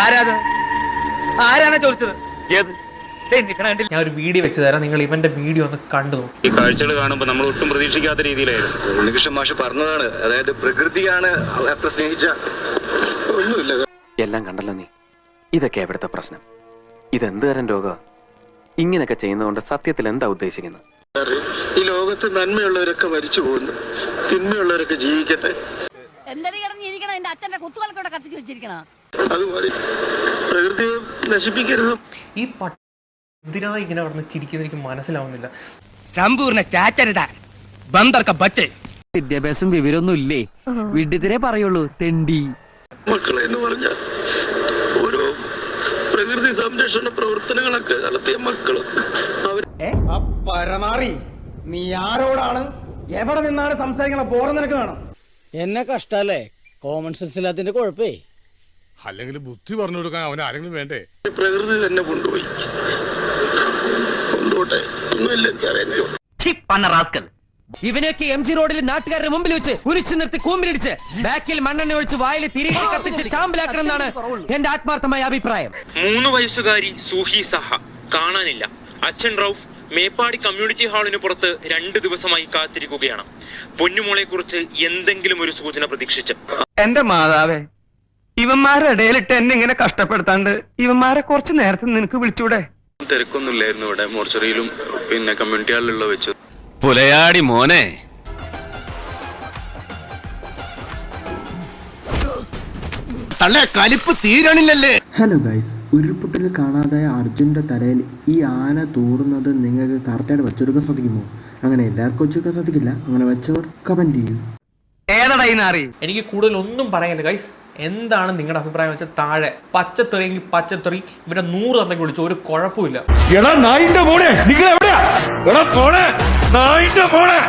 ആരാണ് ചോദിച്ചത്? ഞാൻ ഒരു വീഡിയോ വെച്ച് തരാം, നിങ്ങൾ ഇവന്റെ വീഡിയോ ഒന്ന് കണ്ടു നോക്കും. ഈ കാഴ്ചകൾ കാണുമ്പോൾ നമ്മൾ ഒട്ടും പ്രതീക്ഷിക്കാത്ത രീതിയിലായിരുന്നു. ഉണ്ണികൃഷ്ണൻ മാഷ് പറഞ്ഞതാണ്, അതായത് പ്രകൃതിയാണ് അത്ര സ്നേഹിച്ച ഒന്നുമില്ല. എല്ലാം കണ്ടല്ലോ നീ. ഇതൊക്കെ എവിടുത്തെ പ്രശ്നം? ഇതെന്ത് തരം രോഗം? ഇങ്ങനെയൊക്കെ ചെയ്യുന്നതുകൊണ്ട് സത്യത്തിൽ എന്താ ഉദ്ദേശിക്കുന്നത്? ഈ ലോകത്ത് നന്മയുള്ളവരൊക്കെ മരിച്ചു പോകുന്നു, തിന്മയുള്ളവരൊക്കെ ജീവിക്കട്ടെ. അതുപോലെ പ്രകൃതിയെ നശിപ്പിക്കരുത്. ഈ എന്തിനാ ഇങ്ങനെ പറഞ്ഞ് ചിരിക്കുന്ന എനിക്ക് മനസ്സിലാവുന്നില്ല. സമ്പൂർണ്ണ ചാറ്റരുതാ ബന്ദർക്ക ബച്ചേ. വിദ്യാഭ്യാസം വിവരമൊന്നും ഇല്ലേ? വിഡ്ഢിത്തിരെ പറയുള്ളൂ, തെണ്ടി മക്കളെ എന്ന് പറഞ്ഞാൽ ഓരോ പ്രകൃതി സംരക്ഷണ പ്രവർത്തനങ്ങളൊക്കെ നടത്തിയ മക്കള് പരമാറി. നീ ആരോടാണ് എവിടെ നിന്നാണ് സംസാരിക്കണ? ബോറം നിനക്ക് വേണം. എന്നെ കഷ്ടല്ലേ? Common sense ഇല്ലാത്തതിന്റെ കുഴപ്പേ. അല്ലെങ്കിൽ ബുദ്ധി പറഞ്ഞു കൊടുക്കാൻ അവൻ ആരെങ്കിലും വേണ്ടേ? പ്രകൃതി തന്നെ കൊണ്ടുപോയി. കൊണ്ടുപോട്ടെ, ഒന്നുമില്ല എനിക്കറിയാൻ. ഇവനെയൊക്കെ MG റോഡിൽ നാട്ടുകാരുടെ മുമ്പിൽ വെച്ച് കുരിച്ചു നിർത്തി കൂമ്പിലിടിച്ച് ബാക്കിൽ മണ്ണെണ്ണ ഒഴിച്ച് വായിൽ തിരികെ കത്തിച്ച് ചാമ്പലാക്കണം എന്നാണ് എന്റെ ആത്മാർത്ഥമായ അഭിപ്രായം. 3 വയസ്സുകാരി സൂഹി സഹ കാണാനില്ല. അച്ഛൻ റൌഫ് മേപ്പാടി കമ്മ്യൂണിറ്റി ഹാളിന് പുറത്ത് 2 ദിവസമായി കാത്തിരിക്കുകയാണ്. പൊന്നുമോളെ കുറിച്ച് എന്തെങ്കിലും ഒരു സൂചന പ്രതീക്ഷിച്ച്. എന്റെ മാതാവേ, ഇവന്മാരുടെ ഇടയിലിട്ട് എന്നെ ഇങ്ങനെ കഷ്ടപ്പെടുത്താണ്ട് ഇവന്മാരെ കുറച്ച് നേരത്തെ നിനക്ക് വിളിച്ചൂടെ? തിരക്കൊന്നുമില്ലായിരുന്നു ഇവിടെ. മോർച്ചറിയിലും പിന്നെ കമ്മ്യൂണിറ്റി ഹാളിലുള്ള വെച്ചു. പുലയാടി മോനെ, കലിപ്പ് തീരണില്ലല്ലേ? ഹലോ ഗൈസ്, ഉരുൾപൊട്ടൽ കാണാതായ അർജുൻ്റെ തലയിൽ ഈ ആന തൂറുന്നത് നിങ്ങൾക്ക് കറക്റ്റായിട്ട് വെച്ചെടുക്കാൻ സാധിക്കുമോ? അങ്ങനെ എല്ലാവർക്കും വെച്ചെടുക്കാൻ സാധിക്കില്ല. അങ്ങനെ വെച്ചവർ കമൻറ്റ് ചെയ്യും. എനിക്ക് കൂടുതൽ ഒന്നും പറയാനില്ല ഗൈസ്. എന്താണ് നിങ്ങളുടെ അഭിപ്രായം വെച്ചാൽ താഴെ പച്ചത്തെറിയെങ്കിൽ പച്ചത്തെറി, ഇവരെ 100 തന്നൊക്കെ വിളിച്ചു, ഒരു കുഴപ്പമില്ല. എടാ നായിന്റെ മോനെ, നിങ്ങൾ എവിടെയാ? എടാ പോണേ നായിന്റെ മോനെ.